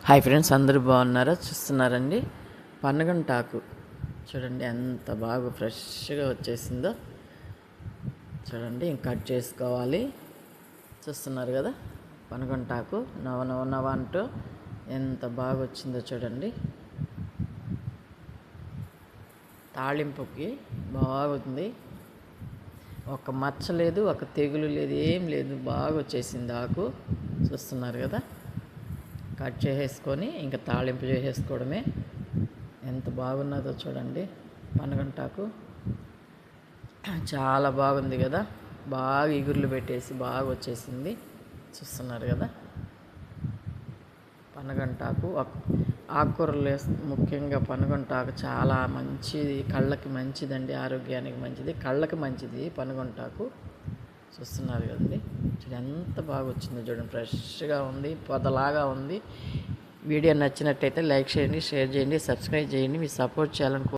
Hi friends, అందరూ బాగున్నారా? చూస్తున్నారండి పనగంటాకు చూడండి ఎంత బాగా ఫ్రెష్గా వచ్చేసిందో చూడండి. ఇంక కట్ చేసుకోవాలి. చూస్తున్నారు కదా పనగంటాకు నవ నవ నవ అంటూ ఎంత బాగా వచ్చిందో చూడండి. తాళింపుకి బాగుంది. ఒక మచ్చ లేదు, ఒక తెగులు లేదు, ఏం లేదు. బాగా వచ్చేసింది ఆకు. చూస్తున్నారు కదా. కట్ చేసేసుకొని ఇంకా తాళింపు చేసేసుకోవడమే. ఎంత బాగున్నదో చూడండి. పనగంటాకు చాలా బాగుంది కదా. బాగా ఇగుర్లు పెట్టేసి బాగా వచ్చేసింది. చూస్తున్నారు కదా. పనగంటాకు ఆకుకూరలు ముఖ్యంగా పనగంటాకు చాలా మంచిది, కళ్ళకి మంచిదండి, ఆరోగ్యానికి మంచిది, కళ్ళకి మంచిది పనగంటాకు. చూస్తున్నారు కదండి. ఎంత బాగా వచ్చిందో చూడండి. ఫ్రెష్గా ఉంది, పొదలాగా ఉంది. వీడియో నచ్చినట్టయితే లైక్ చేయండి, షేర్ చేయండి, సబ్స్క్రైబ్ చేయండి. మీ సపోర్ట్ చేయాలనుకో